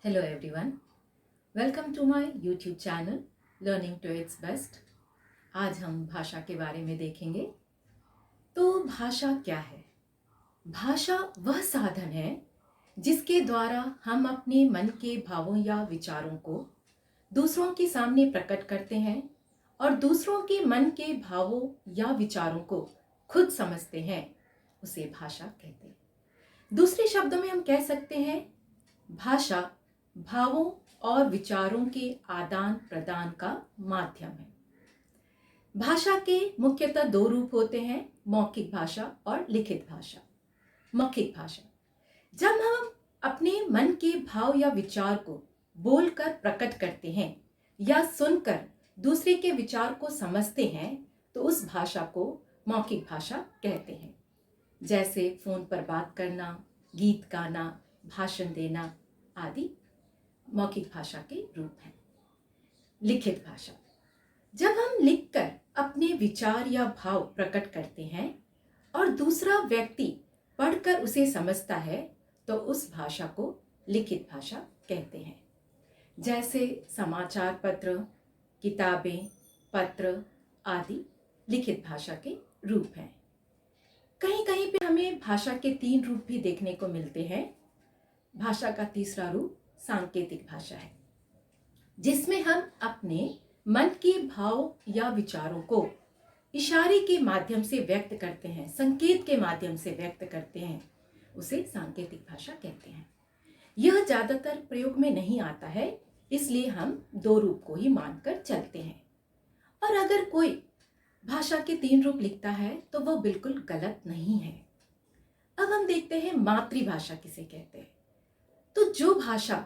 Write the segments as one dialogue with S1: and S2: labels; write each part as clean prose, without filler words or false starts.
S1: Hello everyone, welcome to my YouTube channel Learning to its Best। आज हम भाषा के बारे में देखेंगे। तो भाषा क्या है? भाषा वह साधन है जिसके द्वारा हम अपने मन के भावों या विचारों को दूसरों के सामने प्रकट करते हैं और दूसरों के मन के भावों या विचारों को खुद समझते हैं, उसे भाषा कहते हैं। दूसरे शब्दों में हम कह सकते हैं भाषा भावों और विचारों के आदान प्रदान का माध्यम है। भाषा के मुख्यतः दो रूप होते हैं, मौखिक भाषा और लिखित भाषा। मौखिक भाषा, जब हम अपने मन के भाव या विचार को बोलकर प्रकट करते हैं या सुनकर दूसरे के विचार को समझते हैं तो उस भाषा को मौखिक भाषा कहते हैं। जैसे फोन पर बात करना, गीत गाना, भाषण देना आदि मौखिक भाषा के रूप हैं। लिखित भाषा, जब हम लिखकर अपने विचार या भाव प्रकट करते हैं और दूसरा व्यक्ति पढ़कर उसे समझता है तो उस भाषा को लिखित भाषा कहते हैं। जैसे समाचार पत्र, किताबें, पत्र आदि लिखित भाषा के रूप हैं। कहीं कहीं पे हमें भाषा के तीन रूप भी देखने को मिलते हैं। भाषा का तीसरा रूप सांकेतिक भाषा है, जिसमें हम अपने मन के भाव या विचारों को इशारे के माध्यम से व्यक्त करते हैं, संकेत के माध्यम से व्यक्त करते हैं, उसे सांकेतिक भाषा कहते हैं। यह ज्यादातर प्रयोग में नहीं आता है, इसलिए हम दो रूप को ही मानकर चलते हैं। और अगर कोई भाषा के तीन रूप लिखता है तो वह बिल्कुल गलत नहीं है। अब हम देखते हैं मातृभाषा किसे कहते हैं। तो जो भाषा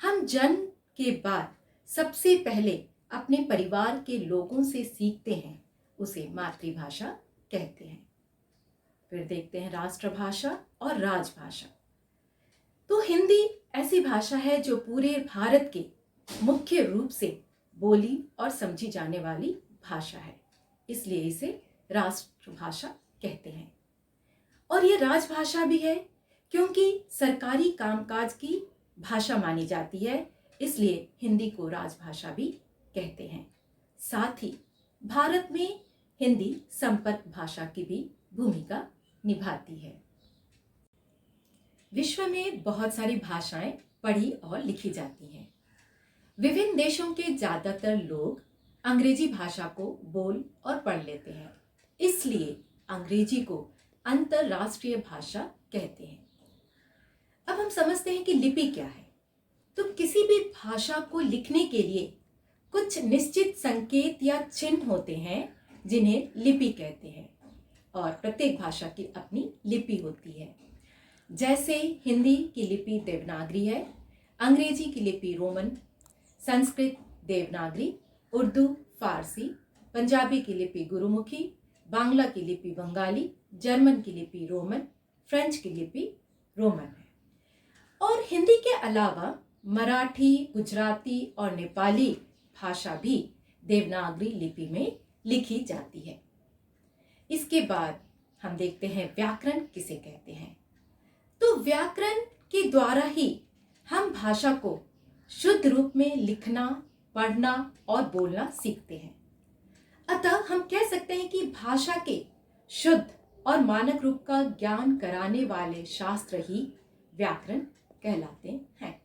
S1: हम जन्म के बाद सबसे पहले अपने परिवार के लोगों से सीखते हैं उसे मातृभाषा कहते हैं। फिर देखते हैं राष्ट्रभाषा और राजभाषा। तो हिंदी ऐसी भाषा है जो पूरे भारत के मुख्य रूप से बोली और समझी जाने वाली भाषा है, इसलिए इसे राष्ट्रभाषा कहते हैं। और ये राजभाषा भी है क्योंकि सरकारी कामकाज की भाषा मानी जाती है, इसलिए हिंदी को राजभाषा भी कहते हैं। साथ ही भारत में हिंदी संपर्क भाषा की भी भूमिका निभाती है। विश्व में बहुत सारी भाषाएं पढ़ी और लिखी जाती हैं। विभिन्न देशों के ज्यादातर लोग अंग्रेजी भाषा को बोल और पढ़ लेते हैं, इसलिए अंग्रेजी को अंतरराष्ट्रीय भाषा कहते हैं। अब हम समझते हैं कि लिपि क्या है। तो किसी भी भाषा को लिखने के लिए कुछ निश्चित संकेत या चिन्ह होते हैं जिन्हें लिपि कहते हैं, और प्रत्येक भाषा की अपनी लिपि होती है। जैसे हिंदी की लिपि देवनागरी है, अंग्रेजी की लिपि रोमन, संस्कृत देवनागरी, उर्दू फारसी, पंजाबी की लिपि गुरुमुखी, बांग्ला की लिपि बंगाली, जर्मन की लिपि रोमन, फ्रेंच की लिपि रोमन है। और हिंदी के अलावा मराठी, गुजराती और नेपाली भाषा भी देवनागरी लिपि में लिखी जाती है। इसके बाद हम देखते हैं व्याकरण किसे कहते हैं। तो व्याकरण के द्वारा ही हम भाषा को शुद्ध रूप में लिखना, पढ़ना और बोलना सीखते हैं। अतः हम कह सकते हैं कि भाषा के शुद्ध और मानक रूप का ज्ञान कराने वाले शास्त्र ही व्याकरण कहलाते हैं।